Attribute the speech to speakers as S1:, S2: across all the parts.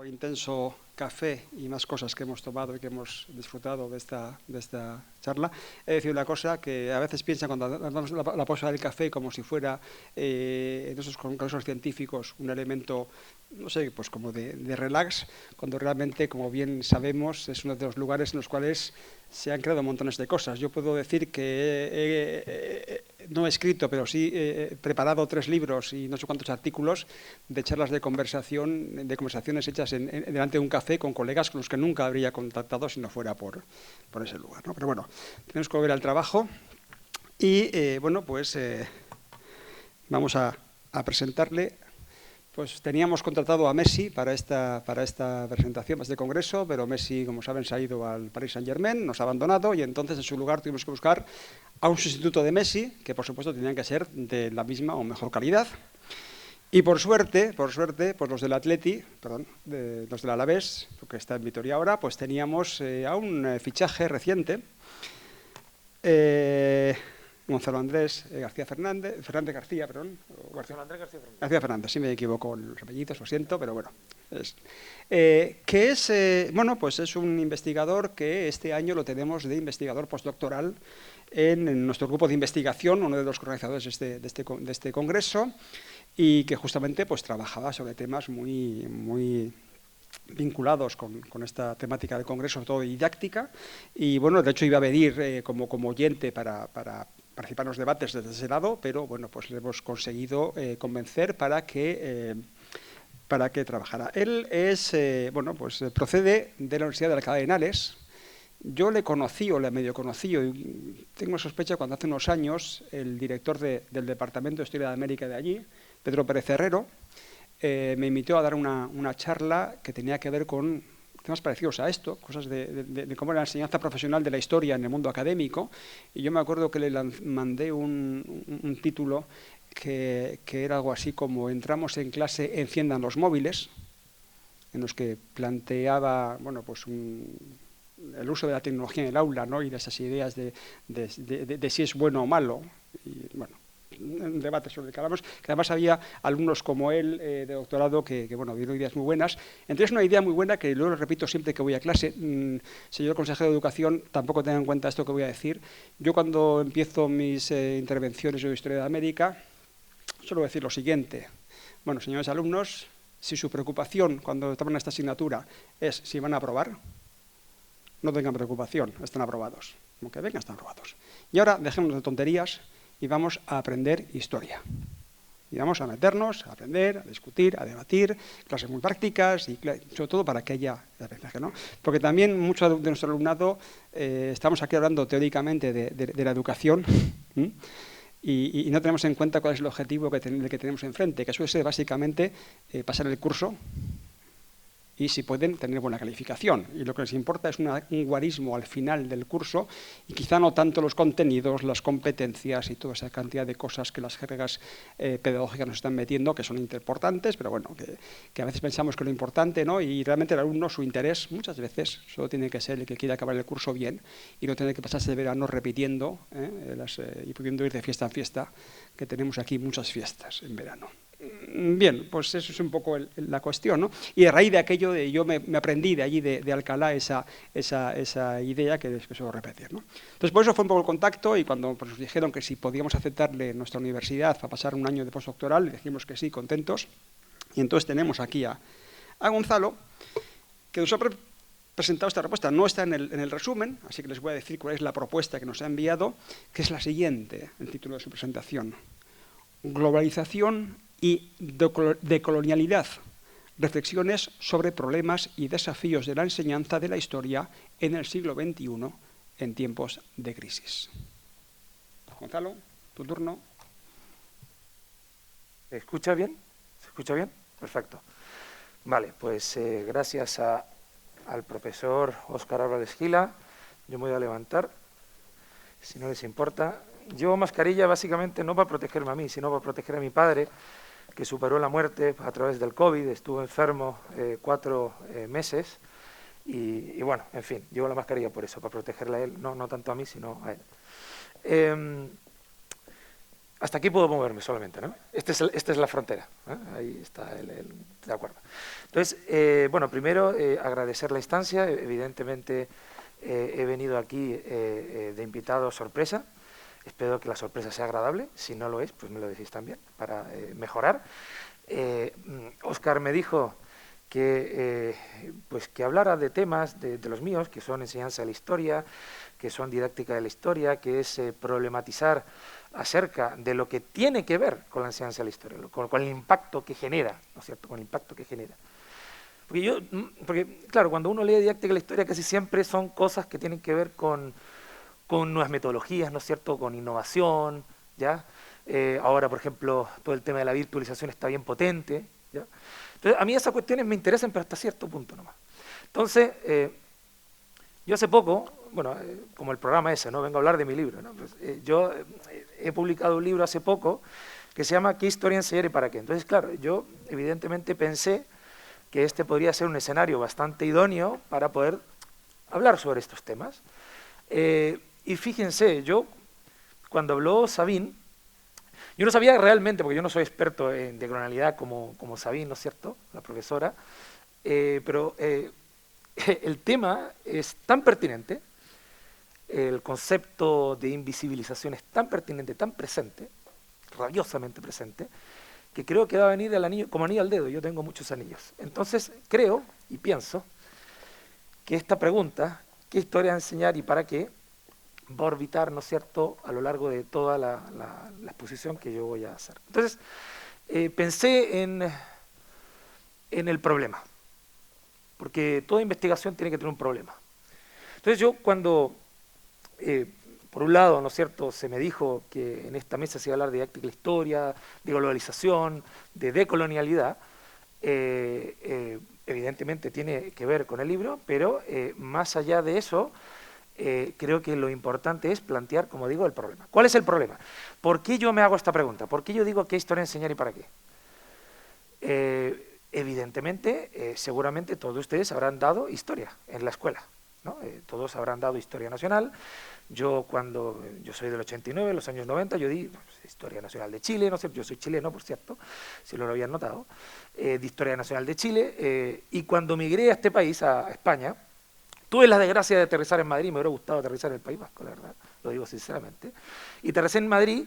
S1: Intenso café y más cosas que hemos tomado y que hemos disfrutado de esta charla, he de decir una cosa que a veces piensan cuando damos la pausa del café como si fuera en esos congresos científicos un elemento, no sé, pues como de relax, cuando realmente, como bien sabemos, es uno de los lugares en los cuales se han creado montones de cosas. Yo puedo decir que no he escrito, pero sí he preparado 3 libros y no sé cuántos artículos de charlas de conversaciones hechas delante de un café con colegas con los que nunca habría contactado si no fuera por ese lugar, ¿no? Pero bueno, tenemos que volver al trabajo y bueno, pues vamos a presentarle. Pues teníamos contratado a Messi para esta presentación, para este congreso, pero Messi, como saben, se ha ido al Paris Saint-Germain, nos ha abandonado y entonces en su lugar tuvimos que buscar a un sustituto de Messi, que por supuesto tenían que ser de la misma o mejor calidad. Y por suerte, pues los del Atleti, los del Alavés, que está en Vitoria ahora, pues teníamos a un fichaje reciente, Gonzalo Andrés Fernández García,
S2: Gonzalo Andrés García Fernández.
S1: García Fernández, sí me equivoco en los apellidos, lo siento, pero bueno. Que es, bueno, pues es un investigador que este año lo tenemos de investigador postdoctoral en nuestro grupo de investigación, uno de los organizadores de este congreso, y que justamente pues trabajaba sobre temas muy vinculados con esta temática del congreso, sobre todo didáctica, y bueno, de hecho iba a venir como oyente para participar en los debates desde ese lado, pero bueno, pues le hemos conseguido convencer para que trabajara. Él es, bueno, pues procede de la Universidad de Alcalá de Henares. Yo le conocí o le medio conocí, y tengo sospecha cuando hace unos años el director del Departamento de Historia de América de allí, Pedro Pérez Herrero, me invitó a dar una charla que tenía que ver con temas parecidos a esto, cosas de cómo era la enseñanza profesional de la historia en el mundo académico, y yo me acuerdo que le mandé un título que era algo así como "Entramos en clase, enciendan los móviles", en los que planteaba, bueno, pues el uso de la tecnología en el aula, ¿no? Y de esas ideas de si es bueno o malo, y bueno, un debate sobre el que hablamos, que además había alumnos como él de doctorado que bueno, dieron ideas muy buenas. Entonces, una idea muy buena que luego lo repito siempre que voy a clase, señor consejero de Educación, tampoco tenga en cuenta esto que voy a decir. Yo cuando empiezo mis intervenciones de Historia de América, suelo decir lo siguiente: bueno, señores alumnos, si su preocupación cuando toman esta asignatura es si van a aprobar, no tengan preocupación, están aprobados. Como que vengan, están aprobados. Y ahora dejemos de tonterías y vamos a aprender historia. Y vamos a meternos, a aprender, a discutir, a debatir, clases muy prácticas y sobre todo para que haya aprendizaje, ¿no? Porque también mucho de nuestro alumnado, estamos aquí hablando teóricamente de la educación, y no tenemos en cuenta cuál es el objetivo que tenemos enfrente, que suele ser básicamente pasar el curso y, si pueden, tener buena calificación. Y lo que les importa es un guarismo al final del curso, y quizá no tanto los contenidos, las competencias y toda esa cantidad de cosas que las jergas pedagógicas nos están metiendo, que son importantes, pero bueno, que a veces pensamos que lo importante, ¿no? Y realmente el alumno, su interés muchas veces solo tiene que ser el que quiere acabar el curso bien y no tener que pasarse el verano repitiendo y pudiendo ir de fiesta en fiesta, que tenemos aquí muchas fiestas en verano. Bien, pues eso es un poco la cuestión, ¿no? Y a raíz de aquello, yo me aprendí de allí, de Alcalá, esa idea que suelo repetir, ¿no? Entonces, por eso fue un poco el contacto, y cuando pues, nos dijeron que si podíamos aceptarle nuestra universidad para pasar un año de postdoctoral, le dijimos que sí, contentos. Y entonces tenemos aquí a Gonzalo, que nos ha presentado esta propuesta. No está en el resumen, así que les voy a decir cuál es la propuesta que nos ha enviado, que es la siguiente, el título de su presentación: Globalización y decolonialidad, reflexiones sobre problemas y desafíos de la enseñanza de la historia en el siglo XXI en tiempos de crisis. Gonzalo, tu turno.
S2: ¿Se escucha bien? ¿Se escucha bien? Perfecto. Vale, pues gracias al profesor Óscar Álvarez Gila. Yo me voy a levantar, si no les importa. Llevo mascarilla básicamente no para protegerme a mí, sino para proteger a mi padre, que superó la muerte a través del COVID, estuvo enfermo 4 meses y bueno, en fin, llevo la mascarilla por eso, para protegerle a él, no tanto a mí, sino a él. Hasta aquí puedo moverme solamente, ¿no? Esta es la frontera, ¿eh? Ahí está de acuerdo. Entonces, bueno, primero agradecer la instancia, evidentemente he venido aquí de invitado sorpresa, espero que la sorpresa sea agradable, si no lo es, pues me lo decís también, para mejorar. Óscar me dijo que, pues que hablara de temas de los míos, que son enseñanza de la historia, que son didáctica de la historia, que es problematizar acerca de lo que tiene que ver con la enseñanza de la historia, con el impacto que genera, ¿no es cierto?, con el impacto que genera. Porque claro, cuando uno lee didáctica de la historia casi siempre son cosas que tienen que ver con nuevas metodologías, ¿no es cierto?, con innovación, ¿ya? Ahora, por ejemplo, todo el tema de la virtualización está bien potente, ¿ya? Entonces, a mí esas cuestiones me interesan, pero hasta cierto punto nomás. Entonces, yo hace poco, bueno, como el programa ese, ¿no? Vengo a hablar de mi libro, ¿no? Pues, yo he publicado un libro hace poco que se llama ¿Qué historia enseñar y para qué? Entonces, claro, yo evidentemente pensé que este podría ser un escenario bastante idóneo para poder hablar sobre estos temas. Y fíjense, yo, cuando habló Sabine, yo no sabía realmente, porque yo no soy experto en diagonalidad como Sabine, ¿no es cierto?, la profesora, pero el tema es tan pertinente, el concepto de invisibilización es tan pertinente, tan presente, rabiosamente presente, que creo que va a venir el anillo, como anillo al dedo. Yo tengo muchos anillos. Entonces creo y pienso que esta pregunta, ¿qué historia enseñar y para qué?, va a orbitar, ¿no es cierto?, a lo largo de toda la exposición que yo voy a hacer. Entonces, pensé en el problema, porque toda investigación tiene que tener un problema. Entonces yo cuando, por un lado, ¿no es cierto?, se me dijo que en esta mesa se iba a hablar de didáctica de la historia, de globalización, de decolonialidad, evidentemente tiene que ver con el libro, pero más allá de eso, creo que lo importante es plantear, como digo, el problema. ¿Cuál es el problema? ¿Por qué yo me hago esta pregunta? ¿Por qué yo digo qué historia enseñar y para qué? Evidentemente, seguramente todos ustedes habrán dado historia en la escuela, ¿no? Todos habrán dado historia nacional. Yo soy del 89, los años 90, yo di historia nacional de Chile, no sé, yo soy chileno, por cierto, si lo habían notado, di historia nacional de Chile, y cuando migré a este país, a España, tuve la desgracia de aterrizar en Madrid, me hubiera gustado aterrizar en el País Vasco, la verdad, lo digo sinceramente, y aterricé en Madrid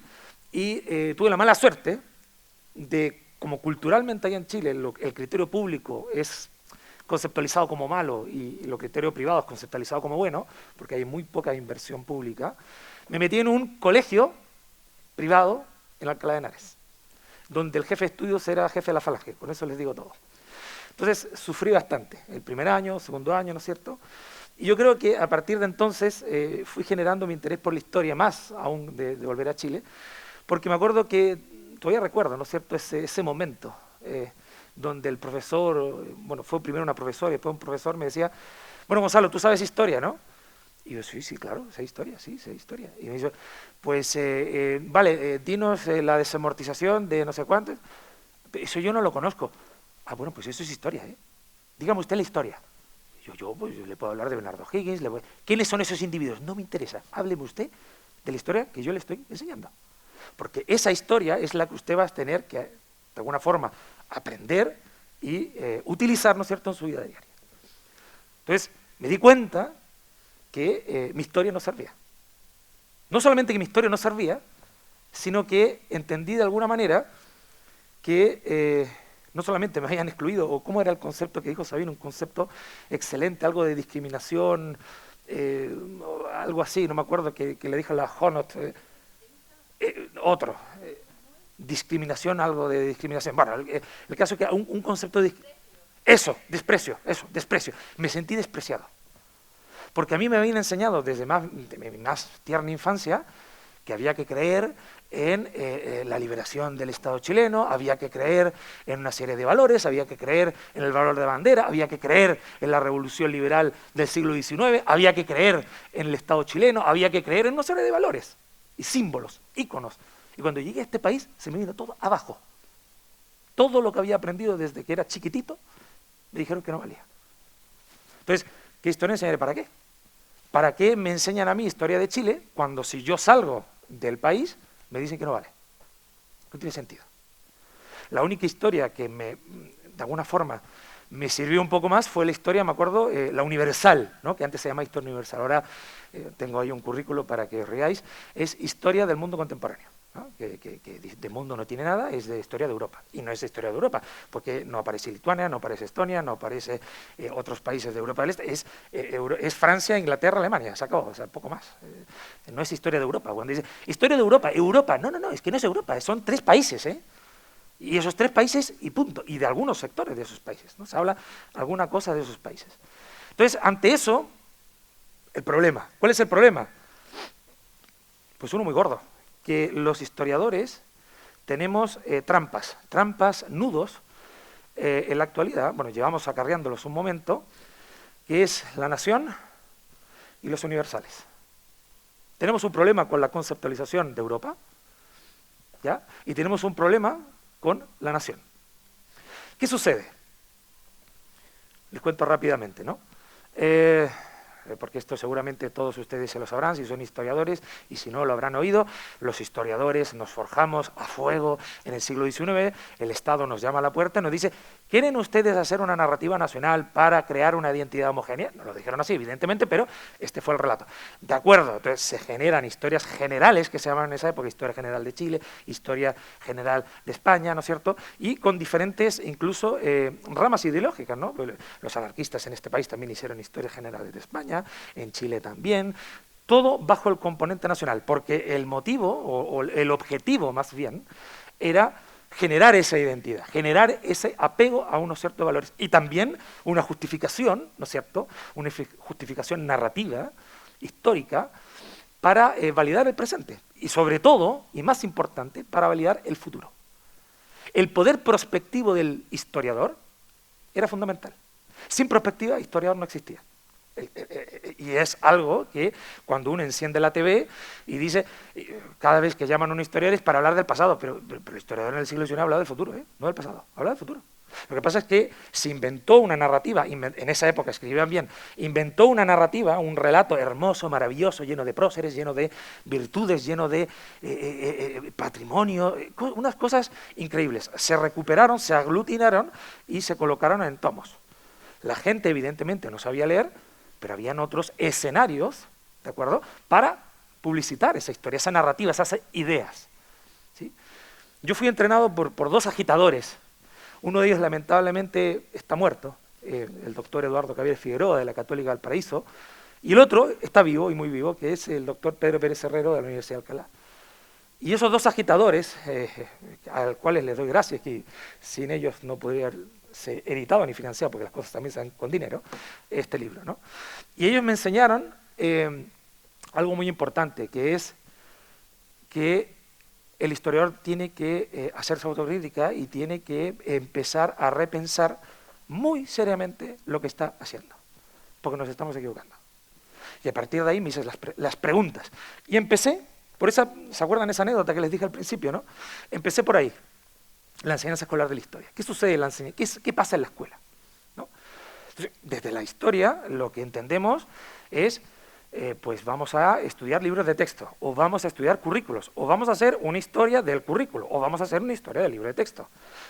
S2: y tuve la mala suerte de, como culturalmente allá en Chile el criterio público es conceptualizado como malo y los criterios privados conceptualizados como bueno, porque hay muy poca inversión pública, me metí en un colegio privado en Alcalá de Henares, donde el jefe de estudios era jefe de la Falange, con eso les digo todo. Entonces sufrí bastante, el primer año, segundo año, ¿no es cierto? Y yo creo que a partir de entonces fui generando mi interés por la historia, más aún de volver a Chile, porque me acuerdo que, todavía recuerdo, ¿no es cierto?, ese momento donde el profesor, bueno, fue primero una profesora y después un profesor me decía, bueno, Gonzalo, tú sabes historia, ¿no? Y yo, sí, claro, sé historia, sí, sé historia. Y me dice, pues, vale, dinos la desamortización de no sé cuánto. Eso yo no lo conozco. Ah, bueno, pues eso es historia, ¿eh? Dígame usted la historia. Pues yo le puedo hablar de Bernardo Higgins, ¿quiénes son esos individuos? No me interesa, hábleme usted de la historia que yo le estoy enseñando. Porque esa historia es la que usted va a tener que, de alguna forma, aprender y utilizar, ¿no es cierto?, en su vida diaria. Entonces, me di cuenta que mi historia no servía. No solamente que mi historia no servía, sino que entendí de alguna manera que no solamente me habían excluido, o cómo era el concepto que dijo Sabino, un concepto excelente, algo de discriminación, algo así, no me acuerdo, que le dijo la Honot, discriminación, algo de discriminación. Bueno, el caso es que un concepto de... desprecio. Me sentí despreciado. Porque a mí me habían enseñado desde mi más tierna infancia que había que creer en la liberación del Estado chileno, había que creer en una serie de valores, había que creer en el valor de la bandera, había que creer en la revolución liberal del siglo XIX, había que creer en el Estado chileno, había que creer en una serie de valores y símbolos, íconos. Y cuando llegué a este país se me vino todo abajo. Todo lo que había aprendido desde que era chiquitito, me dijeron que no valía. Entonces, ¿qué historia enseñaré para qué? ¿Para qué me enseñan a mí historia de Chile cuando si yo salgo del país me dicen que no vale? No tiene sentido. La única historia que de alguna forma me sirvió un poco más fue la historia, me acuerdo, la universal, ¿no? Que antes se llamaba historia universal. Ahora tengo ahí un currículo para que os riáis. Es historia del mundo contemporáneo, ¿no? Que de mundo no tiene nada, es de historia de Europa. Y no es de historia de Europa, porque no aparece Lituania, no aparece Estonia, no aparece otros países de Europa del Este. Es Francia, Inglaterra, Alemania, se acabó, o sea, poco más. No es historia de Europa. Cuando dice historia de Europa, Europa, no, es que no es Europa, son 3 países, ¿eh? Y esos 3 países y punto, y de algunos sectores de esos países, ¿no? Se habla alguna cosa de esos países. Entonces, ante eso, el problema. ¿Cuál es el problema? Pues uno muy gordo, que los historiadores tenemos trampas, nudos, en la actualidad, bueno, llevamos acarreándolos un momento, que es la nación y los universales. Tenemos un problema con la conceptualización de Europa, ¿ya? Y tenemos un problema con la nación. ¿Qué sucede? Les cuento rápidamente, ¿no? Porque esto seguramente todos ustedes se lo sabrán si son historiadores y si no lo habrán oído. Los historiadores nos forjamos a fuego en el siglo XIX, el Estado nos llama a la puerta y nos dice: ¿quieren ustedes hacer una narrativa nacional para crear una identidad homogénea? No lo dijeron así, evidentemente, pero este fue el relato. De acuerdo, entonces se generan historias generales, que se llamaban en esa época historia general de Chile, historia general de España, ¿no es cierto? Y con diferentes, incluso, ramas ideológicas, ¿no? Los anarquistas en este país también hicieron historias generales de España, en Chile también, todo bajo el componente nacional, porque el motivo, o el objetivo más bien, era generar esa identidad, generar ese apego a unos ciertos valores y también una justificación, ¿no es cierto?, una justificación narrativa, histórica, para validar el presente y sobre todo, y más importante, para validar el futuro. El poder prospectivo del historiador era fundamental. Sin prospectiva, historiador no existía. Y es algo que cuando uno enciende la TV y dice, cada vez que llaman a un historiador es para hablar del pasado, pero el historiador en el siglo XIX habla del futuro, no del pasado, habla del futuro. Lo que pasa es que se inventó una narrativa, en esa época escribían bien, inventó una narrativa, un relato hermoso, maravilloso, lleno de próceres, lleno de virtudes, lleno de patrimonio, unas cosas increíbles. Se recuperaron, se aglutinaron y se colocaron en tomos. La gente evidentemente no sabía leer, pero habían otros escenarios, ¿de acuerdo?, para publicitar esa historia, esa narrativa, esas ideas, ¿sí? Yo fui entrenado por 2 agitadores. Uno de ellos lamentablemente está muerto, el doctor Eduardo Javier Figueroa de la Católica del Paraíso, y el otro está vivo y muy vivo, que es el doctor Pedro Pérez Herrero de la Universidad de Alcalá. Y esos 2 agitadores, a los cuales les doy gracias, que sin ellos no podría ser editado ni financiado, porque las cosas también se dan con dinero, este libro, ¿no? Y ellos me enseñaron algo muy importante, que es que el historiador tiene que hacerse autocrítica y tiene que empezar a repensar muy seriamente lo que está haciendo, porque nos estamos equivocando. Y a partir de ahí me hice las preguntas. Y empecé, por esa, ¿se acuerdan esa anécdota que les dije al principio, no? Empecé por ahí, la enseñanza escolar de la historia. ¿Qué sucede en la enseñanza? ¿Qué pasa en la escuela? ¿No? Entonces, desde la historia lo que entendemos es, pues vamos a estudiar libros de texto, o vamos a estudiar currículos, o vamos a hacer una historia del currículo, o vamos a hacer una historia del libro de texto,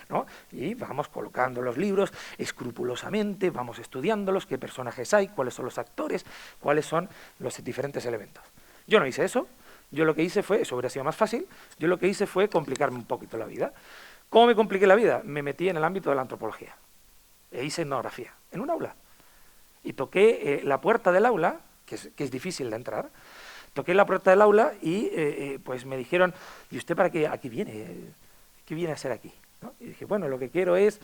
S2: ¿no? Y vamos colocando los libros escrupulosamente, vamos estudiándolos, qué personajes hay, cuáles son los actores, cuáles son los diferentes elementos. Yo no hice eso, yo lo que hice fue, eso hubiera sido más fácil, yo lo que hice fue complicarme un poquito la vida. ¿Cómo me compliqué la vida? Me metí en el ámbito de la antropología e hice etnografía en un aula y toqué la puerta del aula, que es difícil de entrar. Toqué la puerta del aula y pues me dijeron, ¿y usted para qué aquí viene? ¿Qué viene a hacer aquí? ¿No? Y dije, bueno, lo que quiero es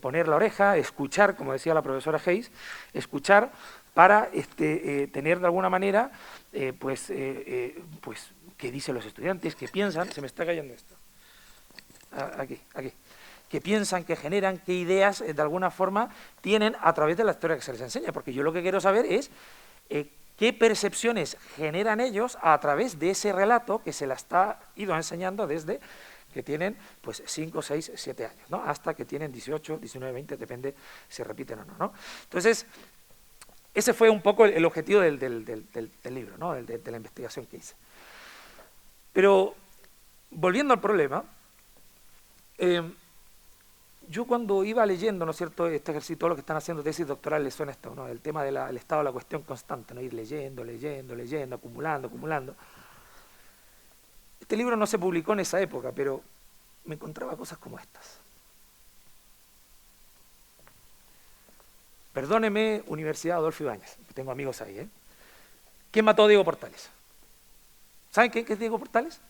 S2: poner la oreja, escuchar, como decía la profesora Hayes, escuchar para tener de alguna manera, pues, qué dicen los estudiantes, qué piensan. Se me está cayendo esto. Aquí. Que piensan, que generan, qué ideas de alguna forma tienen a través de la historia que se les enseña, porque yo lo que quiero saber es qué percepciones generan ellos a través de ese relato que se les ha ido enseñando desde que tienen pues 5, 6, 7 años, ¿no? Hasta que tienen 18, 19, 20, depende si repiten o no, ¿no? Entonces, ese fue un poco el objetivo del libro, ¿no? de la investigación que hice. Pero, volviendo al problema, Yo cuando iba leyendo, ¿no es cierto?, este ejercicio, todo lo que están haciendo tesis doctorales, les suena esto, ¿no?, el tema del estado de la cuestión constante, ¿no?, ir leyendo, leyendo, leyendo, acumulando, acumulando. Este libro no se publicó en esa época, pero me encontraba cosas como estas. Perdóneme, Universidad Adolfo Ibáñez, tengo amigos ahí, ¿eh? ¿Quién mató a Diego Portales? ¿Saben qué es Diego Portales?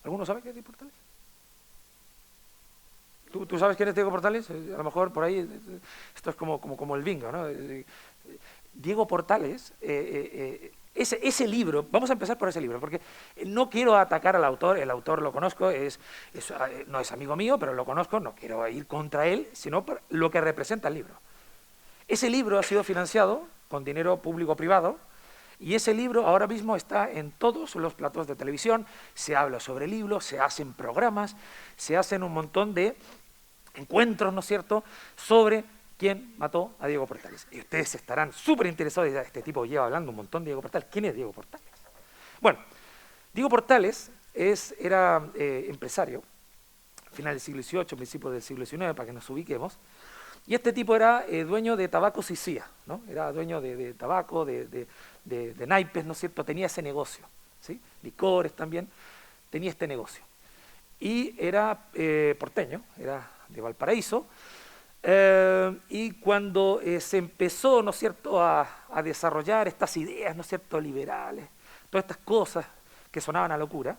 S2: ¿Alguno sabe qué es Diego Portales? ¿Tú sabes quién es Diego Portales? A lo mejor por ahí, esto es como el bingo, ¿no? Diego Portales, ese libro, vamos a empezar por ese libro, porque no quiero atacar al autor, el autor lo conozco, no es amigo mío, pero lo conozco, no quiero ir contra él, sino por lo que representa el libro. Ese libro ha sido financiado con dinero público-privado, y ese libro ahora mismo está en todos los platos de televisión, se habla sobre el libro, se hacen programas, se hacen un montón de encuentros, ¿no es cierto?, sobre quién mató a Diego Portales. Y ustedes estarán súper interesados, este tipo lleva hablando un montón de Diego Portales. ¿Quién es Diego Portales? Bueno, Diego Portales era empresario, final del siglo XVIII, principios del siglo XIX, para que nos ubiquemos, y este tipo era dueño de tabaco Sicía, ¿no? Era dueño de tabaco, de naipes, ¿no es cierto?, tenía ese negocio, ¿sí?, licores también, tenía este negocio. Y era porteño, era de Valparaíso, y cuando se empezó, ¿no es cierto?, a desarrollar estas ideas, ¿no es cierto?, liberales, todas estas cosas que sonaban a locura,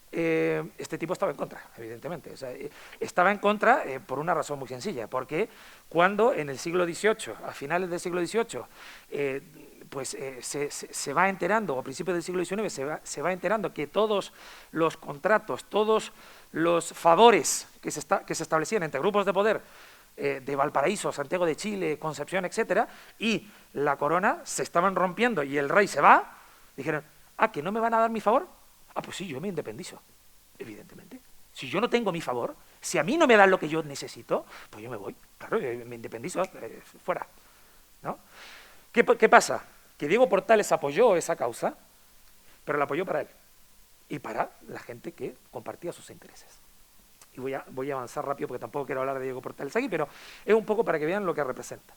S2: este tipo estaba en contra, evidentemente. O sea, estaba en contra por una razón muy sencilla, porque cuando en el siglo XVIII, a finales del siglo XVIII, se va enterando, o a principios del siglo XIX, se va enterando que todos los contratos, todos los favores que se establecían entre grupos de poder de Valparaíso, Santiago de Chile, Concepción, etcétera, y la corona se estaban rompiendo y el rey se va, dijeron, ¿que no me van a dar mi favor? Pues sí, yo me independizo, evidentemente. Si yo no tengo mi favor, si a mí no me dan lo que yo necesito, pues yo me voy, claro, me independizo, fuera, ¿no? ¿Qué pasa? Que Diego Portales apoyó esa causa, pero la apoyó para él y para la gente que compartía sus intereses. Y voy a avanzar rápido porque tampoco quiero hablar de Diego Portales aquí, pero es un poco para que vean lo que representa.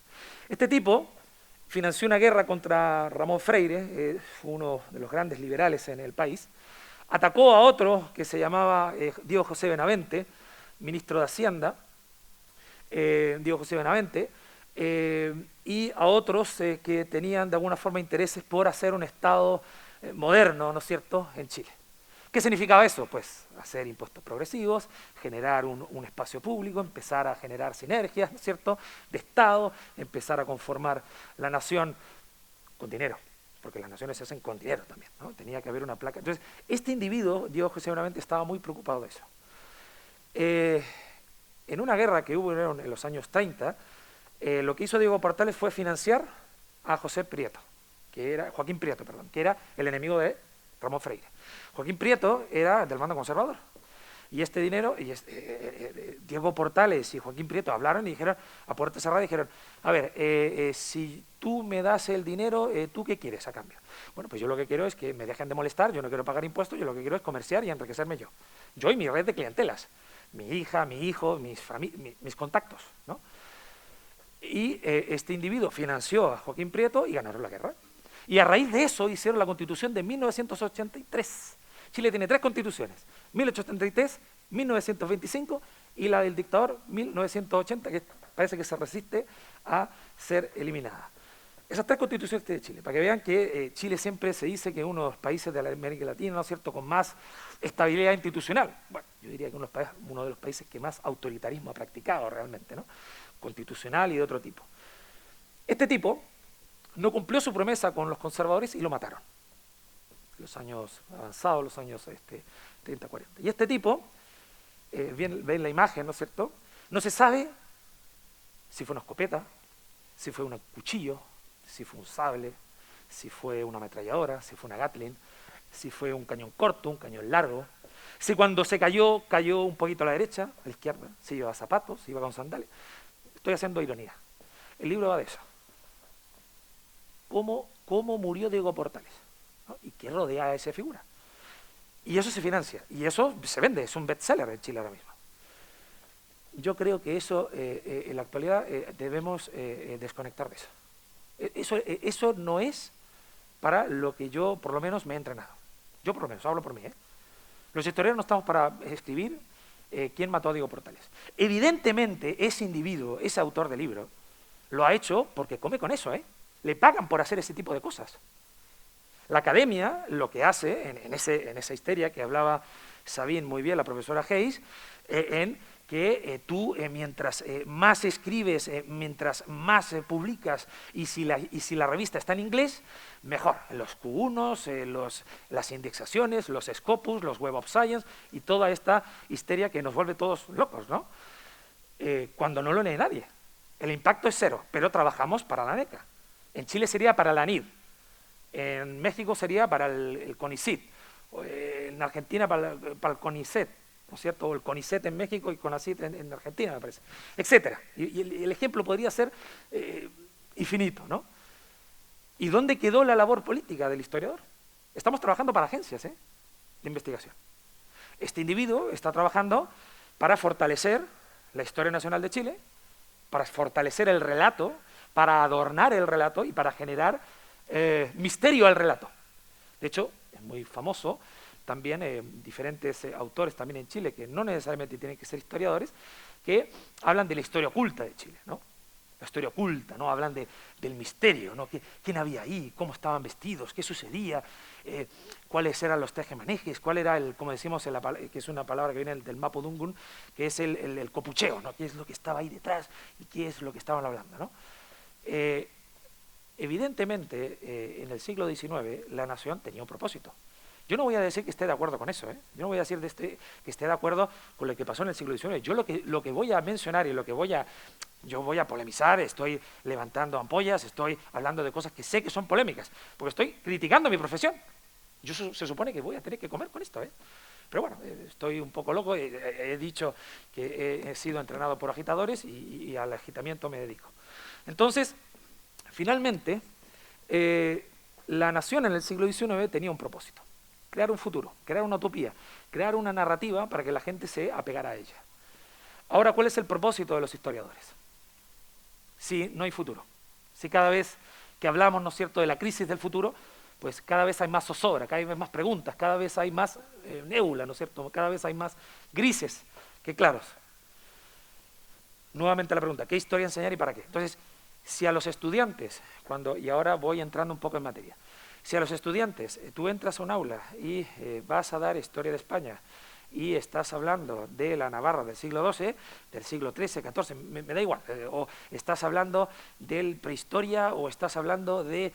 S2: Este tipo financió una guerra contra Ramón Freire, uno de los grandes liberales en el país, atacó a otro que se llamaba Diego José Benavente, ministro de Hacienda, Diego José Benavente, y a otros que tenían de alguna forma intereses por hacer un Estado moderno, ¿no es cierto?, en Chile. ¿Qué significaba eso? Pues hacer impuestos progresivos, generar un espacio público, empezar a generar sinergias, ¿no es cierto?, de Estado, empezar a conformar la nación con dinero, porque las naciones se hacen con dinero también, ¿no? Tenía que haber una placa. Entonces, este individuo, Diego José Benavente, estaba muy preocupado de eso. En una guerra que hubo en los años 30, lo que hizo Diego Portales fue financiar a Joaquín Prieto, que era el enemigo de Ramón Freire. Joaquín Prieto era del bando conservador. Y este dinero, Diego Portales y Joaquín Prieto hablaron y dijeron, a puerta cerrada, dijeron, a ver, si tú me das el dinero, ¿tú qué quieres a cambio? Bueno, pues yo lo que quiero es que me dejen de molestar, yo no quiero pagar impuestos, yo lo que quiero es comerciar y enriquecerme yo. Yo y mi red de clientelas, mi hija, mi hijo, mis contactos, ¿no? Y este individuo financió a Joaquín Prieto y ganaron la guerra. Y a raíz de eso hicieron la Constitución de 1983. Chile tiene 3 constituciones, 1833, 1925 y la del dictador 1980, que parece que se resiste a ser eliminada. Esas 3 constituciones de Chile, para que vean que Chile siempre se dice que es uno de los países de la América Latina, ¿no es cierto?, con más estabilidad institucional. Bueno, yo diría que uno de los países que más autoritarismo ha practicado realmente, ¿no?, constitucional y de otro tipo. Este tipo no cumplió su promesa con los conservadores y lo mataron. Los años avanzados, los años 30, 40. Y este tipo, ven la imagen, ¿no es cierto?, no se sabe si fue una escopeta, si fue un cuchillo, si fue un sable, si fue una ametralladora, si fue una Gatling, si fue un cañón corto, un cañón largo, si cuando se cayó un poquito a la derecha, a la izquierda, si llevaba zapatos, si iba con sandalias. Estoy haciendo ironía. El libro va de eso. ¿Cómo murió Diego Portales? ¿No? ¿Y qué rodea a esa figura? Y eso se financia, y eso se vende, es un bestseller en Chile ahora mismo. yo creo que eso, en la actualidad, debemos desconectar de eso. Eso no es para lo que yo, por lo menos, me he entrenado. Yo, por lo menos, hablo por mí, ¿eh? Los historiadores no estamos para escribir quién mató a Diego Portales. Evidentemente, ese individuo, ese autor del libro, lo ha hecho porque come con eso, ¿eh? Le pagan por hacer ese tipo de cosas. La academia lo que hace, en esa histeria que hablaba Sabine muy bien, la profesora Hayes, en que tú, mientras más escribes, mientras más publicas, y si la revista está en inglés, mejor. Los Q1, las indexaciones, los Scopus, los Web of Science, y toda esta histeria que nos vuelve todos locos, ¿no? Cuando no lo lee nadie. El impacto es cero, pero trabajamos para la NECA. En Chile sería para la ANID, en México sería para el CONICIT, en Argentina para el CONICET, ¿no es cierto? O el CONICET en México y CONACYT en Argentina, me parece, etcétera. Y el ejemplo podría ser infinito, ¿no? ¿Y dónde quedó la labor política del historiador? Estamos trabajando para agencias de investigación. Este individuo está trabajando para fortalecer la historia nacional de Chile, para fortalecer el relato, para adornar el relato y para generar misterio al relato. De hecho, es muy famoso también diferentes autores también en Chile, que no necesariamente tienen que ser historiadores, que hablan de la historia oculta de Chile, ¿no? La historia oculta, ¿no? Hablan del misterio, ¿no? ¿Quién había ahí? ¿Cómo estaban vestidos? ¿Qué sucedía? ¿Cuáles eran los tejemanejes? ¿Cuál era como decimos, que es una palabra que viene del Mapudungun, que es el copucheo, ¿no? ¿Qué es lo que estaba ahí detrás y qué es lo que estaban hablando, ¿no? Evidentemente, en el siglo XIX, la nación tenía un propósito. Yo no voy a decir que esté de acuerdo con eso, ¿eh? Yo no voy a decir que esté de acuerdo con lo que pasó en el siglo XIX. Yo lo que voy a mencionar y yo voy a polemizar, estoy levantando ampollas, estoy hablando de cosas que sé que son polémicas, porque estoy criticando mi profesión. Se supone que voy a tener que comer con esto, ¿eh? Pero bueno, estoy un poco loco, he dicho que he sido entrenado por agitadores y al agitamiento me dedico. Entonces, finalmente, la nación en el siglo XIX tenía un propósito: crear un futuro, crear una utopía, crear una narrativa para que la gente se apegara a ella. Ahora, ¿cuál es el propósito de los historiadores? Si no hay futuro, si cada vez que hablamos, ¿no es cierto?, de la crisis del futuro, pues cada vez hay más zozobra, cada vez hay más preguntas, cada vez hay más nébula, ¿no es cierto?, cada vez hay más grises que claros. Nuevamente la pregunta: ¿qué historia enseñar y para qué? Entonces, si a los estudiantes, y ahora voy entrando un poco en materia, si a los estudiantes tú entras a un aula y vas a dar historia de España y estás hablando de la Navarra del siglo XII, del siglo XIII, XIV, me da igual, o estás hablando de prehistoria, o estás hablando de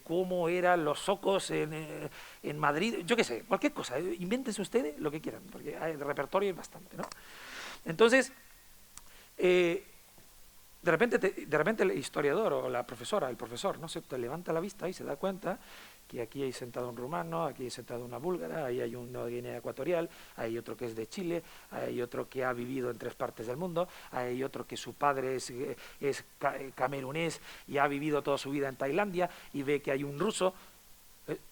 S2: cómo eran los zocos en Madrid, yo qué sé, cualquier cosa, invéntense ustedes lo que quieran, porque el repertorio es bastante, ¿no? Entonces, de repente el historiador o la profesora, el profesor, ¿no? Se te levanta la vista y se da cuenta que aquí hay sentado un rumano, aquí hay sentado una búlgara, ahí hay uno de Guinea Ecuatorial, hay otro que es de Chile, hay otro que ha vivido en 3 partes del mundo, hay otro que su padre es camerunés y ha vivido toda su vida en Tailandia, y ve que hay un ruso,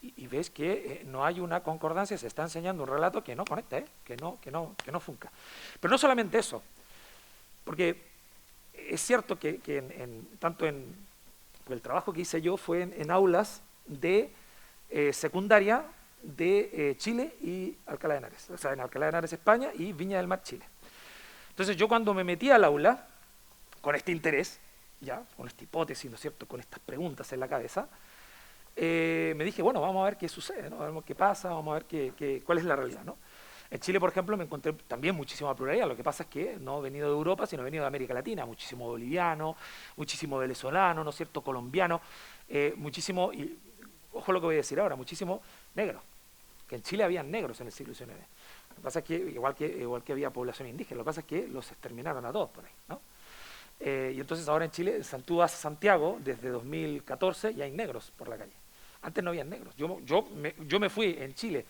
S2: y ves que no hay una concordancia, se está enseñando un relato que no conecta, que no funca. Pero no solamente eso, porque es cierto que tanto en el trabajo que hice yo fue en aulas de secundaria de Chile y Alcalá de Henares, o sea, en Alcalá de Henares, España, y Viña del Mar, Chile. Entonces yo, cuando me metí al aula con este interés, ya, con esta hipótesis, ¿no es cierto?, con estas preguntas en la cabeza, me dije, bueno, vamos a ver qué sucede, ¿no? Vamos a ver qué pasa, vamos a ver cuál es la realidad, ¿no? En Chile, por ejemplo, me encontré también muchísima pluralidad. Lo que pasa es que no he venido de Europa, sino he venido de América Latina. Muchísimo boliviano, muchísimo venezolano, ¿no es cierto?, colombiano, muchísimo, y ojo lo que voy a decir ahora, muchísimo negro. Que en Chile habían negros en el siglo XIX. Lo que pasa es que, igual que había población indígena, lo que pasa es que los exterminaron a todos por ahí, ¿no? Y entonces ahora en Chile, tú vas a Santiago, desde 2014, y hay negros por la calle. Antes no había negros. Yo me fui en Chile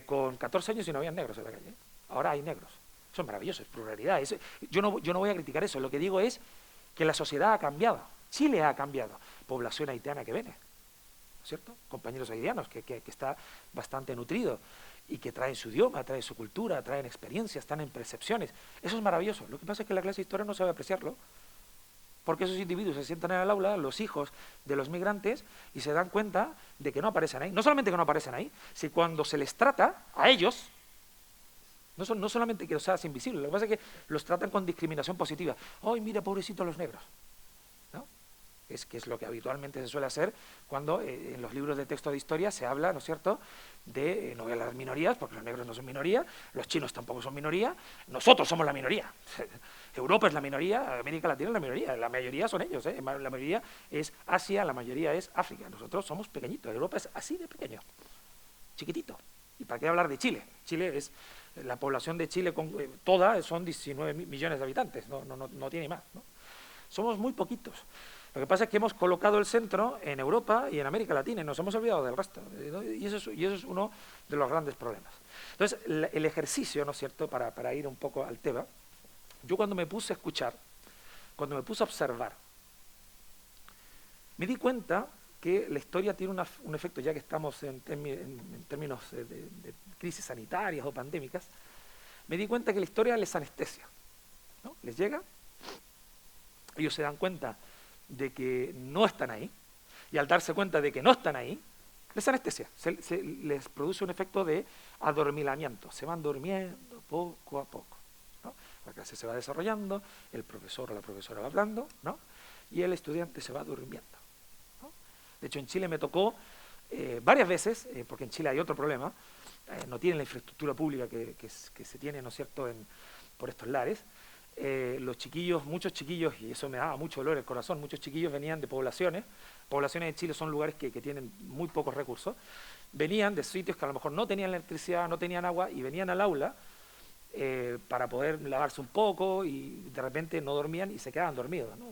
S2: con 14 años y no había negros en la calle. Ahora hay negros. Eso es maravilloso, es pluralidad. Yo no voy a criticar eso. Lo que digo es que la sociedad ha cambiado. Chile ha cambiado. Población haitiana que viene, ¿no es cierto? Compañeros haitianos, que está bastante nutrido. y que traen su idioma, traen su cultura, traen experiencias, están en percepciones. Eso es maravilloso. Lo que pasa es que la clase de historia no sabe apreciarlo, porque esos individuos se sientan en el aula, los hijos de los migrantes, y se dan cuenta de que no aparecen ahí. No solamente que no aparecen ahí, sino cuando se les trata a ellos, no solamente que los hagas invisibles, lo que pasa es que los tratan con discriminación positiva. ¡Ay, mira, pobrecitos los negros! ¿No? Que es lo que habitualmente se suele hacer cuando en los libros de texto de historia se habla, ¿no es cierto?, de no voy a hablar de minorías, porque los negros no son minoría, los chinos tampoco son minoría, nosotros somos la minoría. Europa es la minoría, América Latina es la minoría, la mayoría son ellos, la mayoría es Asia, la mayoría es África, nosotros somos pequeñitos, Europa es así de pequeño, chiquitito. ¿Y para qué hablar de Chile? Chile es, la población de Chile toda son 19 millones de habitantes, no tiene más, ¿no? Somos muy poquitos. Lo que pasa es que hemos colocado el centro en Europa y en América Latina y nos hemos olvidado del resto, ¿no? Y eso es uno de los grandes problemas. Entonces, el ejercicio, ¿no es cierto?, para ir un poco al tema, yo cuando me puse a escuchar, cuando me puse a observar, me di cuenta que la historia tiene un efecto, ya que estamos en términos de crisis sanitarias o pandémicas, me di cuenta que la historia les anestesia, ¿no? Les llega, ellos se dan cuenta de que no están ahí, y al darse cuenta de que no están ahí, les anestesia, les produce un efecto de adormilamiento, se van durmiendo poco a poco, ¿no? La clase se va desarrollando, el profesor o la profesora va hablando, ¿no? Y el estudiante se va durmiendo, ¿no? De hecho, en Chile me tocó varias veces, porque en Chile hay otro problema, no tienen la infraestructura pública que se tiene, ¿no es cierto?, por estos lares. Los chiquillos, muchos chiquillos, y eso me daba mucho dolor en el corazón, muchos chiquillos venían de poblaciones de Chile son lugares que tienen muy pocos recursos, venían de sitios que a lo mejor no tenían electricidad, no tenían agua, y venían al aula para poder lavarse un poco, y de repente no dormían y se quedaban dormidos, ¿no?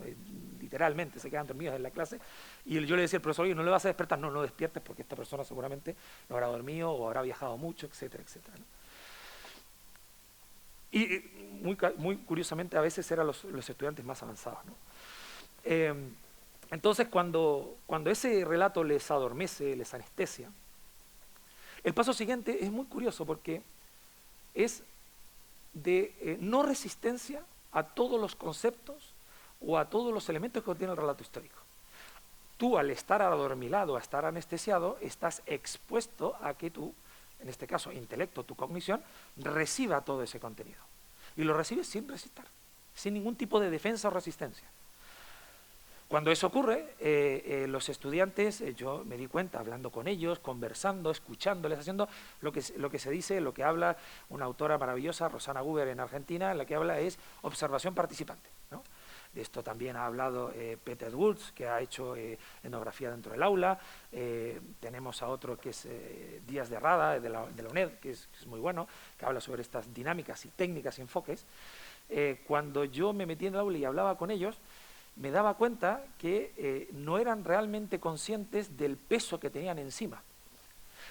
S2: Literalmente se quedaban dormidos en la clase, y yo le decía al profesor, oye, no le vas a despertar, no despiertes porque esta persona seguramente no habrá dormido o habrá viajado mucho, etcétera, etcétera, ¿no? Y muy curiosamente a veces eran los estudiantes más avanzados, ¿no? Entonces cuando ese relato les adormece, les anestesia, el paso siguiente es muy curioso porque es de no resistencia a todos los conceptos o a todos los elementos que contiene el relato histórico. Tú, al estar adormilado, a estar anestesiado, estás expuesto a que tú, en este caso intelecto, tu cognición, reciba todo ese contenido. Y lo recibes sin resistir, sin ningún tipo de defensa o resistencia. Cuando eso ocurre, los estudiantes, yo me di cuenta, hablando con ellos, conversando, escuchándoles, haciendo lo que se dice, lo que habla una autora maravillosa, Rosana Guber, en Argentina, en la que habla es observación participante, ¿no? De esto también ha hablado Peter Woods, que ha hecho etnografía dentro del aula. Tenemos a otro que es Díaz de Rada, de la UNED, que es muy bueno, que habla sobre estas dinámicas y técnicas y enfoques. Cuando yo me metí en el aula y hablaba con ellos, me daba cuenta que no eran realmente conscientes del peso que tenían encima.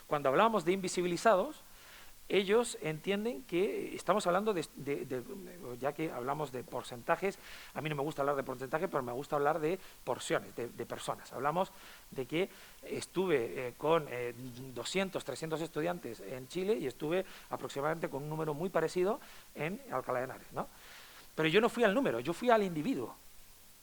S2: Cuando hablábamos de invisibilizados, ellos entienden que estamos hablando ya que hablamos de porcentajes, a mí no me gusta hablar de porcentaje, pero me gusta hablar de porciones, de personas. Hablamos de que estuve con 200, 300 estudiantes en Chile y estuve aproximadamente con un número muy parecido en Alcalá de Henares, ¿no? Pero yo no fui al número, yo fui al individuo.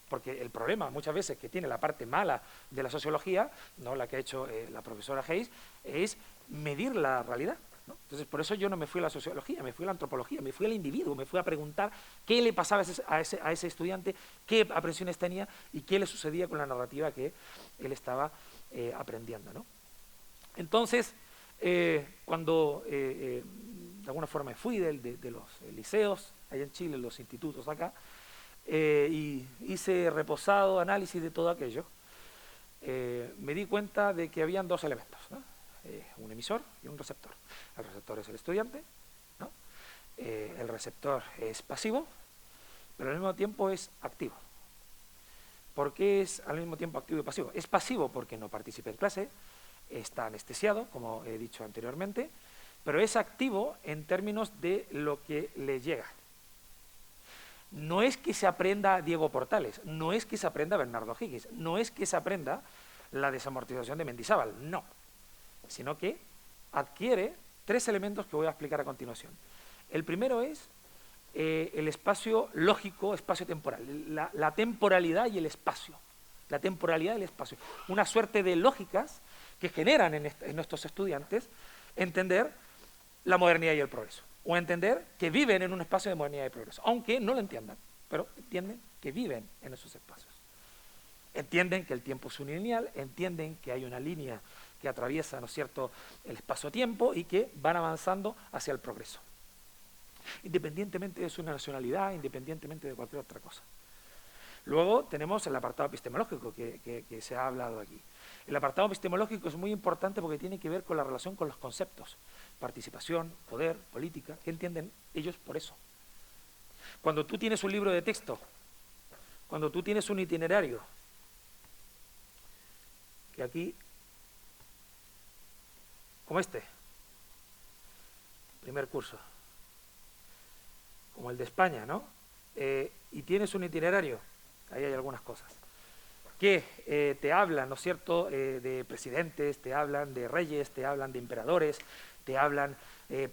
S2: Porque el problema muchas veces que tiene la parte mala de la sociología, no la que ha hecho la profesora Hayes, es medir la realidad, ¿no? Entonces, por eso yo no me fui a la sociología, me fui a la antropología, me fui al individuo, me fui a preguntar qué le pasaba a ese estudiante, qué aprensiones tenía y qué le sucedía con la narrativa que él estaba aprendiendo, ¿no? Entonces, cuando de alguna forma me fui de los liceos, allá en Chile, los institutos acá, y hice reposado análisis de todo aquello, me di cuenta de que habían dos elementos, ¿no? Un emisor y un receptor. El receptor es el estudiante, ¿no? El receptor es pasivo, pero al mismo tiempo es activo. ¿Por qué es al mismo tiempo activo y pasivo? Es pasivo porque no participa en clase, está anestesiado, como he dicho anteriormente, pero es activo en términos de lo que le llega. No es que se aprenda Diego Portales, no es que se aprenda Bernardo Higgins, no es que se aprenda la desamortización de Mendizábal, no, sino que adquiere tres elementos que voy a explicar a continuación. El primero es el espacio lógico, espacio temporal, la temporalidad y el espacio. La temporalidad y el espacio. Una suerte de lógicas que generan en nuestros estudiantes entender la modernidad y el progreso, o entender que viven en un espacio de modernidad y progreso, aunque no lo entiendan, pero entienden que viven en esos espacios. Entienden que el tiempo es unilineal, entienden que hay una línea que atraviesa, ¿no es cierto?, el espacio-tiempo y que van avanzando hacia el progreso, independientemente de su nacionalidad, independientemente de cualquier otra cosa. Luego tenemos el apartado epistemológico que se ha hablado aquí. El apartado epistemológico es muy importante porque tiene que ver con la relación con los conceptos, participación, poder, política. ¿Qué entienden ellos por eso? Cuando tú tienes un libro de texto, cuando tú tienes un itinerario, que aquí, como este, primer curso, como el de España, ¿no? Y tienes un itinerario, ahí hay algunas cosas, que te hablan, ¿no es cierto?, de presidentes, te hablan de reyes, te hablan de emperadores, te hablan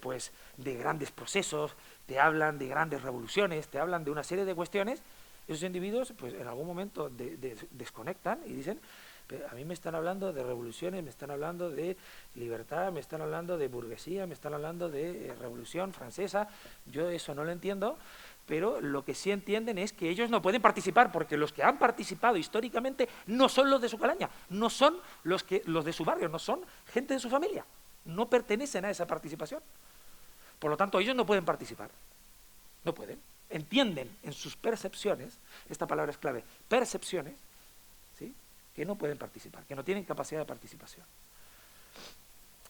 S2: pues de grandes procesos, te hablan de grandes revoluciones, te hablan de una serie de cuestiones. Esos individuos pues en algún momento desconectan y dicen: a mí me están hablando de revoluciones, me están hablando de libertad, me están hablando de burguesía, me están hablando de revolución francesa, yo eso no lo entiendo, pero lo que sí entienden es que ellos no pueden participar, porque los que han participado históricamente no son los de su calaña, no son los de su barrio, no son gente de su familia, no pertenecen a esa participación. Por lo tanto, ellos no pueden participar, no pueden. Entienden en sus percepciones, esta palabra es clave, percepciones, ¿sí?, que no pueden participar, que no tienen capacidad de participación.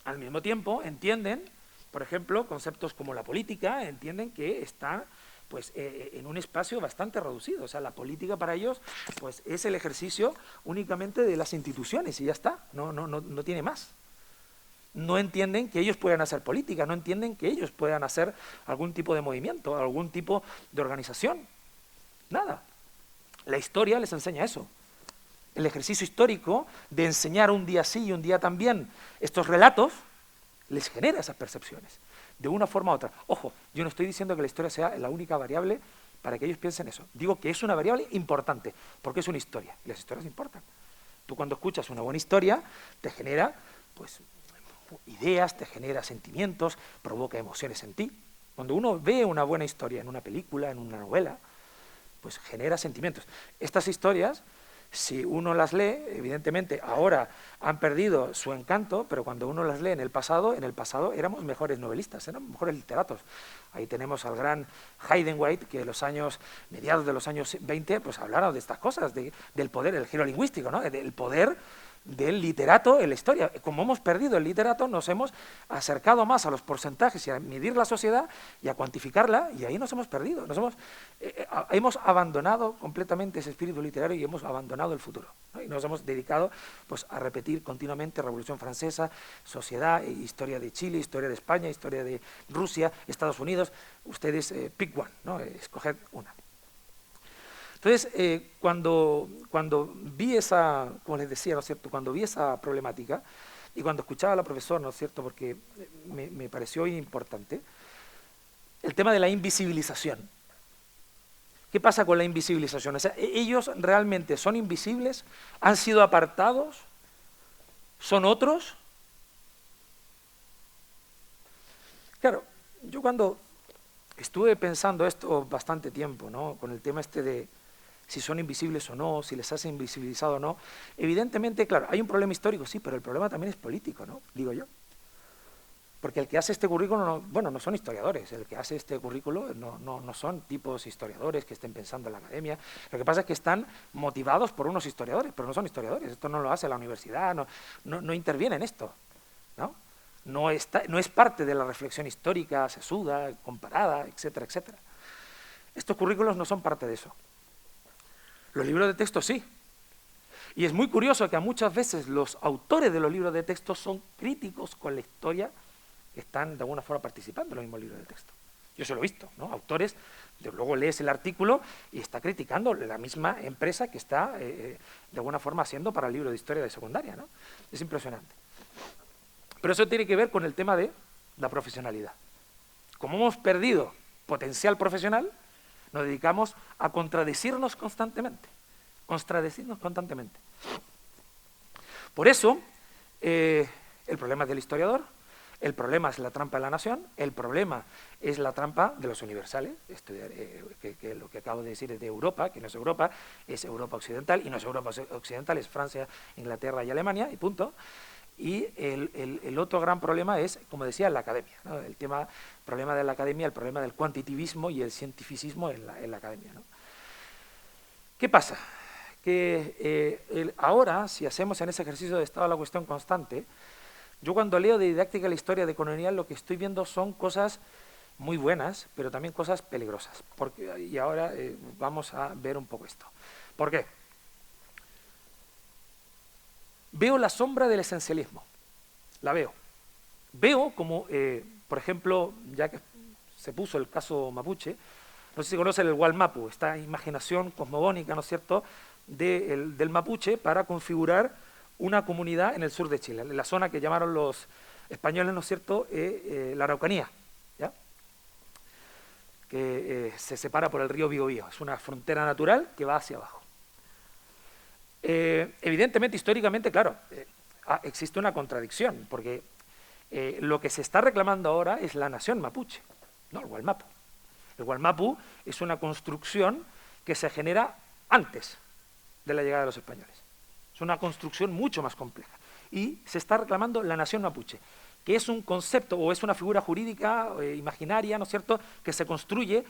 S2: Al mismo tiempo, entienden, por ejemplo, conceptos como la política, entienden que están pues en un espacio bastante reducido. O sea, la política para ellos pues es el ejercicio únicamente de las instituciones y ya está, no tiene más. No entienden que ellos puedan hacer política, no entienden que ellos puedan hacer algún tipo de movimiento, algún tipo de organización. Nada. La historia les enseña eso. El ejercicio histórico de enseñar un día sí y un día también estos relatos les genera esas percepciones, de una forma u otra. Ojo, yo no estoy diciendo que la historia sea la única variable para que ellos piensen eso. Digo que es una variable importante, porque es una historia, y las historias importan. Tú cuando escuchas una buena historia, te genera pues ideas, te genera sentimientos, provoca emociones en ti. Cuando uno ve una buena historia en una película, en una novela, pues genera sentimientos. Estas historias, si uno las lee, evidentemente ahora han perdido su encanto, pero cuando uno las lee en el pasado éramos mejores novelistas, éramos mejores literatos. Ahí tenemos al gran Heidenreich, que mediados de los años 20, pues hablaron de estas cosas, del poder, el giro lingüístico, ¿no?, del poder del literato en la historia. Como hemos perdido el literato, nos hemos acercado más a los porcentajes y a medir la sociedad y a cuantificarla, y ahí nos hemos perdido. Hemos abandonado completamente ese espíritu literario y hemos abandonado el futuro, ¿no? Y nos hemos dedicado pues a repetir continuamente Revolución Francesa, sociedad, historia de Chile, historia de España, historia de Rusia, Estados Unidos. Ustedes pick one, ¿no? Escoged una. Entonces, cuando vi esa, como les decía, ¿no es cierto?, cuando vi esa problemática y cuando escuchaba a la profesora, ¿no es cierto?, porque me pareció importante, el tema de la invisibilización. ¿Qué pasa con la invisibilización? O sea, ¿ellos realmente son invisibles? ¿Han sido apartados? ¿Son otros? Claro, yo cuando estuve pensando esto bastante tiempo, ¿no?, con el tema este de si son invisibles o no, si les hace invisibilizado o no. Evidentemente, claro, hay un problema histórico, sí, pero el problema también es político, ¿no?, digo yo. Porque el que hace este currículo, no son historiadores, el que hace este currículo no son tipos historiadores que estén pensando en la academia. Lo que pasa es que están motivados por unos historiadores, pero no son historiadores, esto no lo hace la universidad, no interviene en esto, ¿no? No es parte de la reflexión histórica, sesuda, comparada, etcétera, etcétera. Estos currículos no son parte de eso. Los libros de texto sí. Y es muy curioso que muchas veces los autores de los libros de texto son críticos con la historia que están de alguna forma participando en los mismos libros de texto. Yo se lo he visto, ¿no? Autores, luego lees el artículo y está criticando la misma empresa que está de alguna forma haciendo para el libro de historia de secundaria, ¿no? Es impresionante. Pero eso tiene que ver con el tema de la profesionalidad. Como hemos perdido potencial profesional, nos dedicamos a contradecirnos constantemente. Por eso, el problema es del historiador, el problema es la trampa de la nación, el problema es la trampa de los universales, que lo que acabo de decir es de Europa, que no es Europa occidental, y no es Europa occidental, es Francia, Inglaterra y Alemania, y punto. Y el otro gran problema es, como decía, la academia, ¿no? El problema de la academia, el problema del cuantitivismo y el cientificismo en la academia, ¿no? ¿Qué pasa? Que ahora, si hacemos en ese ejercicio de estado de la cuestión constante, yo cuando leo de didáctica de la historia decolonial lo que estoy viendo son cosas muy buenas, pero también cosas peligrosas. Y ahora vamos a ver un poco esto. ¿Por qué? Veo la sombra del esencialismo, la veo. Veo como, por ejemplo, ya que se puso el caso mapuche, no sé si conocen el Wallmapu, esta imaginación cosmogónica, ¿no es cierto?, del mapuche para configurar una comunidad en el sur de Chile, en la zona que llamaron los españoles, ¿no es cierto?, la Araucanía, ¿ya?, que se separa por el río Biobío, es una frontera natural que va hacia abajo. Evidentemente, históricamente, claro, existe una contradicción, porque lo que se está reclamando ahora es la nación mapuche, no el Wallmapu. El Wallmapu es una construcción que se genera antes de la llegada de los españoles. Es una construcción mucho más compleja. Y se está reclamando la nación mapuche, que es un concepto o es una figura jurídica imaginaria, ¿no es cierto?, que se construye,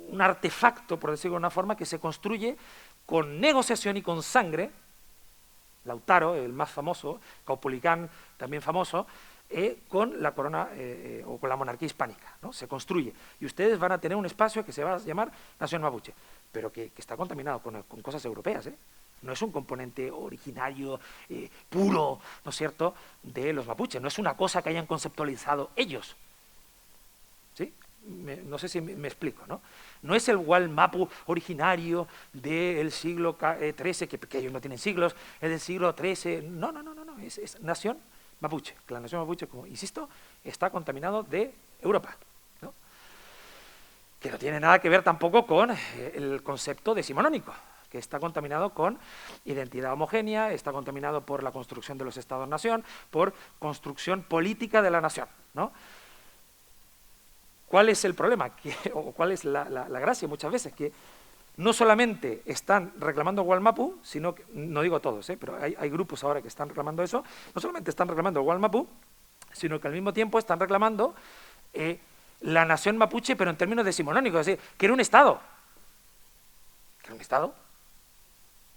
S2: un artefacto, por decirlo de una forma, que se construye con negociación y con sangre. Lautaro, el más famoso, Caupolicán, también famoso, con la corona o con la monarquía hispánica, ¿no? Se construye. Y ustedes van a tener un espacio que se va a llamar Nación Mapuche, pero que está contaminado con cosas europeas, ¿eh? No es un componente originario, puro, ¿no es cierto?, de los mapuches. No es una cosa que hayan conceptualizado ellos. ¿Sí? No sé si me explico, ¿no? No es el Wallmapu originario del siglo XIII, que ellos no tienen siglos, es del siglo XIII. No, es nación mapuche. Que la nación mapuche, como insisto, está contaminado de Europa, ¿no? Que no tiene nada que ver tampoco con el concepto decimonónico, que está contaminado con identidad homogénea, está contaminado por la construcción de los estados-nación, por construcción política de la nación, ¿no? ¿Cuál es el problema? ¿O cuál es la gracia muchas veces? Que no solamente están reclamando Wallmapu, sino que, no digo todos, pero hay grupos ahora que están reclamando eso, no solamente están reclamando Wallmapu, sino que al mismo tiempo están reclamando la nación mapuche, pero en términos decimonónicos, es decir, que era un Estado. ¿Que era un Estado?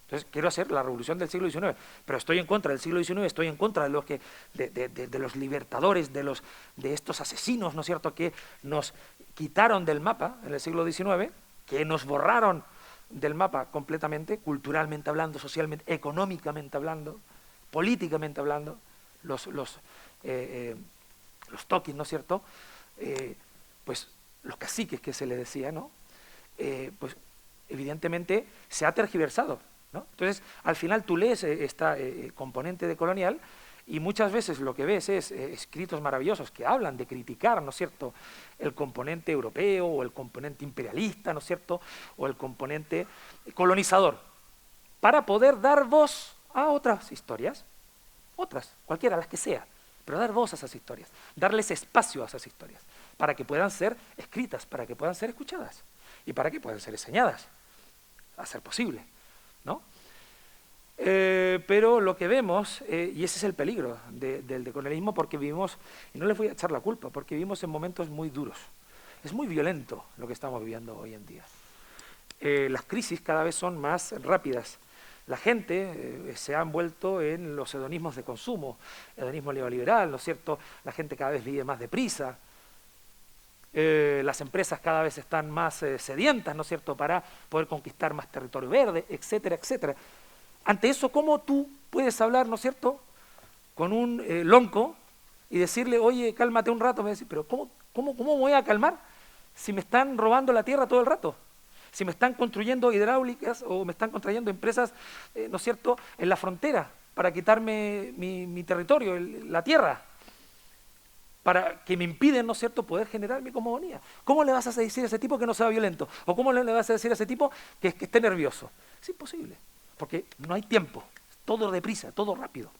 S2: Entonces, quiero hacer la revolución del siglo XIX, pero estoy en contra del siglo XIX, estoy en contra de los libertadores, de estos asesinos, ¿no es cierto?, que nos quitaron del mapa en el siglo XIX, que nos borraron del mapa completamente, culturalmente hablando, socialmente, económicamente hablando, políticamente hablando, los toquis, ¿no es cierto?, pues los caciques que se le decía, ¿no?, pues evidentemente se ha tergiversado, ¿no? Entonces, al final tú lees esta componente de colonial y muchas veces lo que ves es escritos maravillosos que hablan de criticar, ¿no es cierto?, el componente europeo o el componente imperialista, ¿no es cierto?, o el componente colonizador, para poder dar voz a otras historias, cualquiera, las que sea, pero dar voz a esas historias, darles espacio a esas historias, para que puedan ser escritas, para que puedan ser escuchadas y para que puedan ser enseñadas, a ser posible, ¿no? Pero lo que vemos, y ese es el peligro del decolonialismo, porque vivimos, y no les voy a echar la culpa, porque vivimos en momentos muy duros. Es muy violento lo que estamos viviendo hoy en día. Las crisis cada vez son más rápidas. La gente se ha envuelto en los hedonismos de consumo, hedonismo neoliberal, ¿no es cierto? La gente cada vez vive más deprisa. Las empresas cada vez están más sedientas, ¿no es cierto?, para poder conquistar más territorio verde, etcétera, etcétera. Ante eso, ¿cómo tú puedes hablar, ¿no es cierto?, con un lonco y decirle, oye, cálmate un rato? Me dice, pero ¿cómo me voy a calmar si me están robando la tierra todo el rato? Si me están construyendo hidráulicas o me están construyendo empresas, ¿no es cierto?, en la frontera para quitarme mi territorio, la tierra. para que me impiden, ¿no es cierto?, poder generar mi cosmogonía. ¿Cómo le vas a decir a ese tipo que no sea violento? ¿O cómo le vas a decir a ese tipo que esté nervioso? Es imposible, porque no hay tiempo, todo deprisa, todo rápido,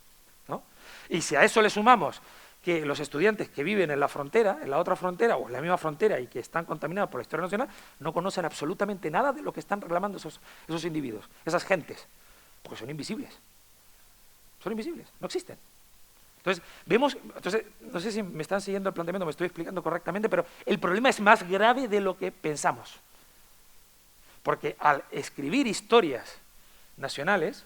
S2: ¿no? Y si a eso le sumamos que los estudiantes que viven en la frontera, en la otra frontera o en la misma frontera y que están contaminados por la historia nacional, no conocen absolutamente nada de lo que están reclamando esos individuos, esas gentes, porque son invisibles. Son invisibles, no existen. Entonces, no sé si me están siguiendo el planteamiento, me estoy explicando correctamente, pero el problema es más grave de lo que pensamos. Porque al escribir historias nacionales,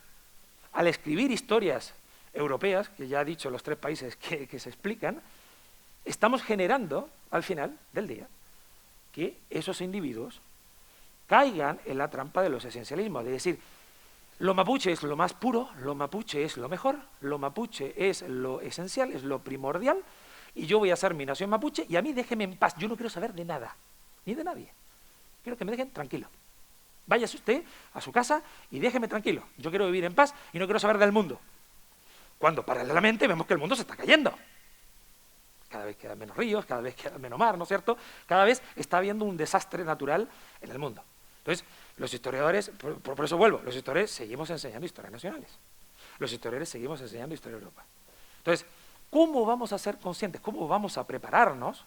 S2: al escribir historias europeas, que ya he dicho los 3 países que se explican, estamos generando, al final del día, que esos individuos caigan en la trampa de los esencialismos, de decir, lo mapuche es lo más puro, lo mapuche es lo mejor, lo mapuche es lo esencial, es lo primordial, y yo voy a ser mi nación mapuche, y a mí déjeme en paz, yo no quiero saber de nada, ni de nadie, quiero que me dejen tranquilo. Váyase usted a su casa y déjeme tranquilo, yo quiero vivir en paz y no quiero saber del mundo. Cuando paralelamente vemos que el mundo se está cayendo. Cada vez quedan menos ríos, cada vez queda menos mar, ¿no es cierto? Cada vez está habiendo un desastre natural en el mundo. Entonces, los historiadores, por eso vuelvo, los historiadores seguimos enseñando historias nacionales. Los historiadores seguimos enseñando historia de Europa. Entonces, ¿cómo vamos a ser conscientes? ¿Cómo vamos a prepararnos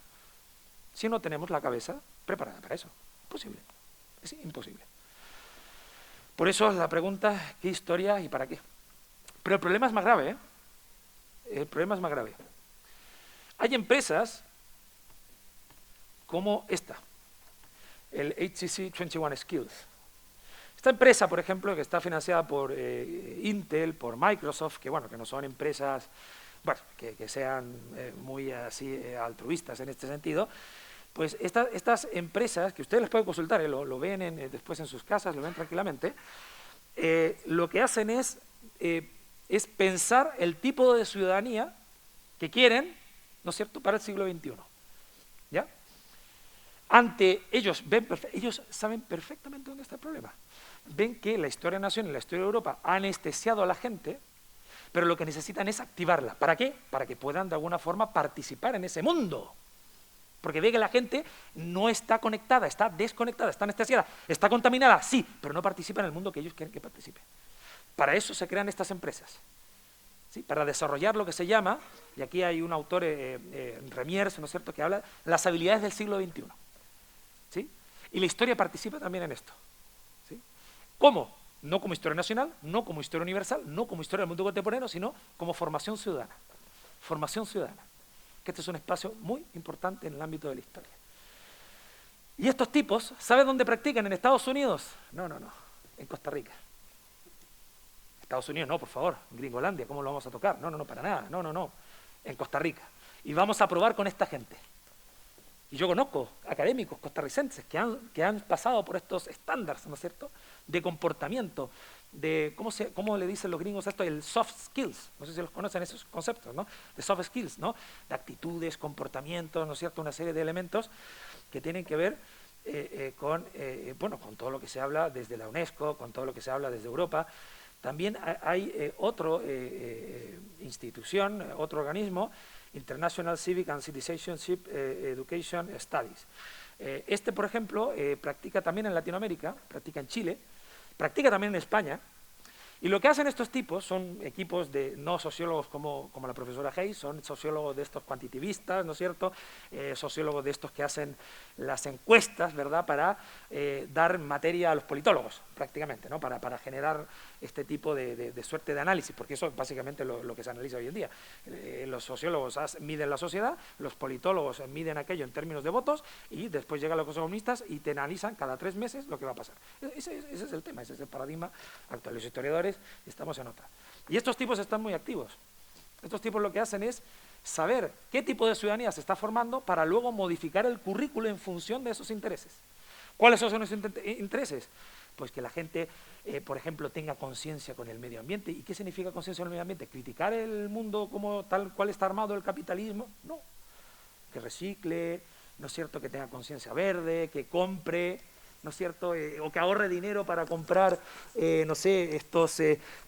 S2: si no tenemos la cabeza preparada para eso? Imposible. Es imposible. Por eso es la pregunta, ¿qué historia y para qué? Pero el problema es más grave, ¿eh? El problema es más grave. Hay empresas como esta, el HCC 21 Skills. Esta empresa, por ejemplo, que está financiada por Intel, por Microsoft, que bueno, que no son empresas que sean muy así altruistas en este sentido, pues estas empresas, que ustedes las pueden consultar, lo ven después en sus casas, lo ven tranquilamente, lo que hacen es pensar el tipo de ciudadanía que quieren, ¿no es cierto?, para el siglo XXI. ¿Ya? Ellos saben perfectamente dónde está el problema. Ven que la historia nacional y la historia de Europa ha anestesiado a la gente, pero lo que necesitan es activarla. ¿Para qué? Para que puedan de alguna forma participar en ese mundo. Porque ve que la gente no está conectada, está desconectada, está anestesiada, está contaminada, sí, pero no participa en el mundo que ellos quieren que participe. Para eso se crean estas empresas, ¿sí? Para desarrollar lo que se llama, y aquí hay un autor, Remiers, ¿no es cierto?, que habla de las habilidades del siglo XXI. ¿Sí? Y la historia participa también en esto. ¿Sí? ¿Cómo? No como historia nacional, no como historia universal, no como historia del mundo contemporáneo, sino como formación ciudadana. Formación ciudadana. Que este es un espacio muy importante en el ámbito de la historia. Y estos tipos, ¿saben dónde practican? ¿En Estados Unidos? No, en Costa Rica. Estados Unidos, no, por favor, en Gringolandia, ¿cómo lo vamos a tocar? No, para nada, no, en Costa Rica. Y vamos a probar con esta gente. Y yo conozco académicos costarricenses que han pasado por estos estándares, ¿no es cierto?, de comportamiento, de, ¿cómo le dicen los gringos esto? El soft skills, no sé si los conocen esos conceptos, ¿no? De soft skills, ¿no? De actitudes, comportamientos, ¿no es cierto?, una serie de elementos que tienen que ver con todo lo que se habla desde la UNESCO, con todo lo que se habla desde Europa. También hay otra institución, otro organismo, International Civic and Citizenship Education Studies. Por ejemplo, practica también en Latinoamérica, practica en Chile, practica también en España, y lo que hacen estos tipos son equipos de no sociólogos como la profesora Hayes, son sociólogos de estos cuantitivistas, ¿no es cierto?, sociólogos de estos que hacen las encuestas, ¿verdad?, para dar materia a los politólogos, prácticamente, ¿no?, para generar este tipo de suerte de análisis, porque eso es básicamente lo que se analiza hoy en día. Los sociólogos miden la sociedad, los politólogos miden aquello en términos de votos, y después llegan los economistas y te analizan cada 3 meses lo que va a pasar. Ese es el tema, ese es el paradigma actual. Los historiadores estamos en otra. Y estos tipos están muy activos. Estos tipos lo que hacen es saber qué tipo de ciudadanía se está formando para luego modificar el currículo en función de esos intereses. ¿Cuáles son esos intereses? Pues que la gente, por ejemplo, tenga conciencia con el medio ambiente. ¿Y qué significa conciencia con el medio ambiente? ¿Criticar el mundo como tal cual está armado el capitalismo? No. Que recicle, ¿no es cierto?, que tenga conciencia verde, que compre, ¿no es cierto?, o que ahorre dinero para comprar, no sé, estos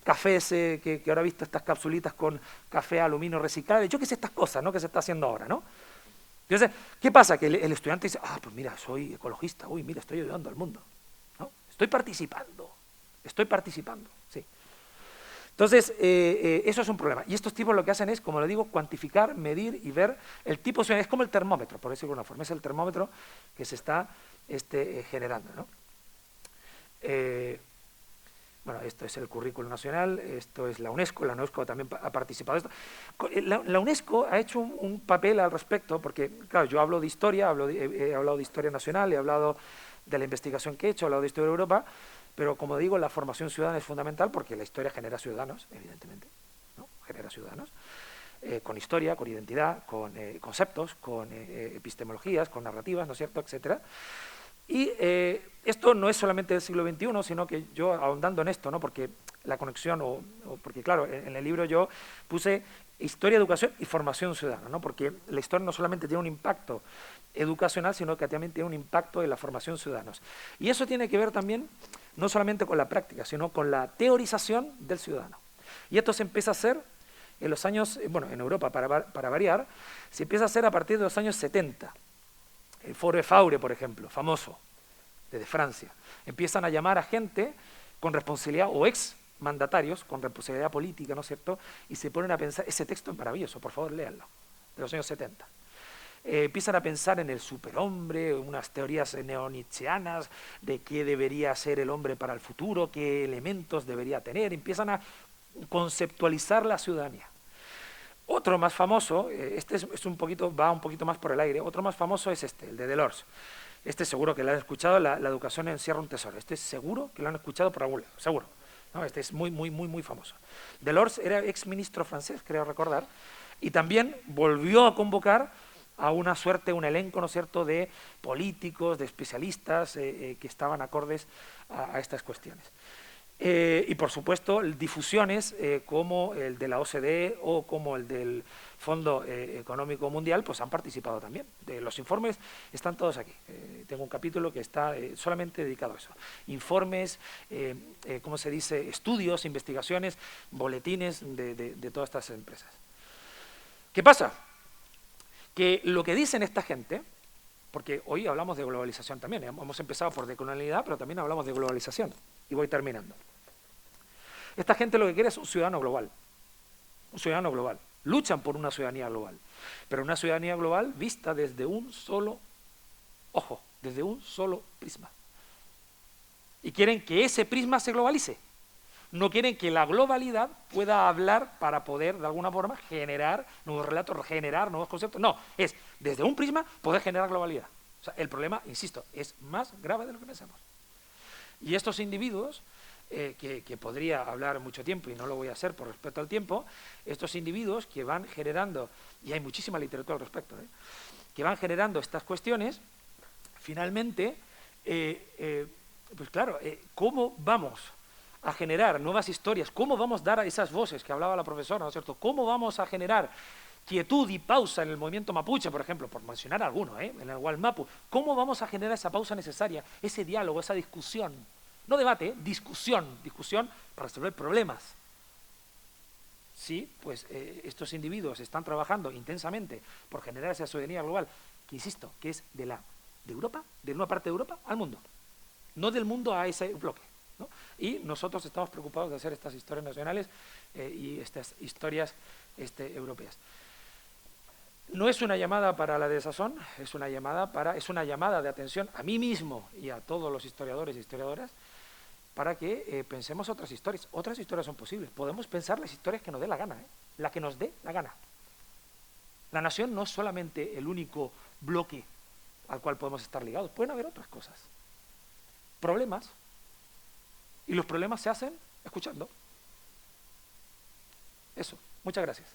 S2: cafés que ahora he visto, estas capsulitas con café aluminio reciclable, yo qué sé, estas cosas, ¿no?, que se está haciendo ahora, ¿no? Entonces, ¿qué pasa? Que el estudiante dice, ah, pues mira, soy ecologista, uy, mira, estoy ayudando al mundo, ¿no? Estoy participando, sí. Entonces, eso es un problema. Y estos tipos lo que hacen es, como le digo, cuantificar, medir y ver el tipo de ciudadanía. Es como el termómetro, por decirlo de alguna forma. Es el termómetro que se está generando, ¿no? Bueno, esto es el currículo nacional, esto es la UNESCO también ha participado de esto. La UNESCO ha hecho un papel al respecto, porque, claro, yo hablo de historia, he hablado de historia nacional, he hablado de la investigación que he hecho, he hablado de historia de Europa, pero como digo, la formación ciudadana es fundamental porque la historia genera ciudadanos, evidentemente, ¿no? Genera ciudadanos, con historia, con identidad, con conceptos, con epistemologías, con narrativas, ¿no es cierto?, etcétera. Y esto no es solamente del siglo XXI, sino que yo, ahondando en esto, ¿no?, porque la conexión, porque claro, en el libro yo puse historia, educación y formación ciudadana, ¿no?, porque la historia no solamente tiene un impacto educacional, sino que también tiene un impacto en la formación de ciudadanos. Y eso tiene que ver también no solamente con la práctica, sino con la teorización del ciudadano. Y esto se empieza a hacer en los años, bueno, en Europa para variar, se empieza a hacer a partir de los años 70. El Foro de Faure, por ejemplo, famoso, desde Francia. Empiezan a llamar a gente con responsabilidad, o ex mandatarios con responsabilidad política, ¿no es cierto?, y se ponen a pensar, ese texto es maravilloso, por favor, léanlo, de los años 70. Empiezan a pensar en el superhombre, unas teorías neonietzscheanas de qué debería ser el hombre para el futuro, qué elementos debería tener, empiezan a conceptualizar la ciudadanía. Otro más famoso, este es un poquito, va un poquito más por el aire, otro más famoso es este, el de Delors. Este seguro que lo han escuchado, la educación encierra un tesoro. Este seguro que lo han escuchado por algún lado, seguro. ¿No? Este es muy famoso. Delors era ex ministro francés, creo recordar, y también volvió a convocar a una suerte, un elenco, ¿no es cierto?, de políticos, de especialistas que estaban acordes a estas cuestiones. Y por supuesto difusiones como el de la OCDE o como el del Fondo Económico Mundial pues han participado también. Los informes están todos aquí. Tengo un capítulo que está solamente dedicado a eso. Informes, ¿cómo se dice?, estudios, investigaciones, boletines de todas estas empresas. ¿Qué pasa? Que lo que dicen esta gente, porque hoy hablamos de globalización también, hemos empezado por decolonialidad, pero también hablamos de globalización, y voy terminando. Esta gente lo que quiere es un ciudadano global, luchan por una ciudadanía global, pero una ciudadanía global vista desde un solo ojo, desde un solo prisma. Y quieren que ese prisma se globalice. No quieren que la globalidad pueda hablar para poder, de alguna forma, generar nuevos relatos, generar nuevos conceptos. No, es desde un prisma poder generar globalidad. O sea, el problema, insisto, es más grave de lo que pensamos. Y estos individuos, que podría hablar mucho tiempo y no lo voy a hacer por respeto al tiempo, estos individuos que van generando, y hay muchísima literatura al respecto, que van generando estas cuestiones, finalmente, pues claro, ¿cómo vamos a generar nuevas historias? ¿Cómo vamos a dar a esas voces que hablaba la profesora, ¿no es cierto? ¿Cómo vamos a generar quietud y pausa en el movimiento mapuche, por ejemplo, por mencionar alguno, en el Gualmapu? ¿Cómo vamos a generar esa pausa necesaria, ese diálogo, esa discusión? No debate, discusión para resolver problemas. Sí, pues estos individuos están trabajando intensamente por generar esa ciudadanía global, que insisto, que es de Europa, de una parte de Europa al mundo, no del mundo a ese bloque, ¿no? Y nosotros estamos preocupados de hacer estas historias nacionales y estas historias europeas. No es una llamada para la desazón, es una llamada de atención a mí mismo y a todos los historiadores y historiadoras para que pensemos otras historias. Otras historias son posibles. Podemos pensar las historias que nos dé la gana, la que nos dé la gana. La nación no es solamente el único bloque al cual podemos estar ligados. Pueden haber otras cosas. Problemas. Y los problemas se hacen escuchando. Eso. Muchas gracias.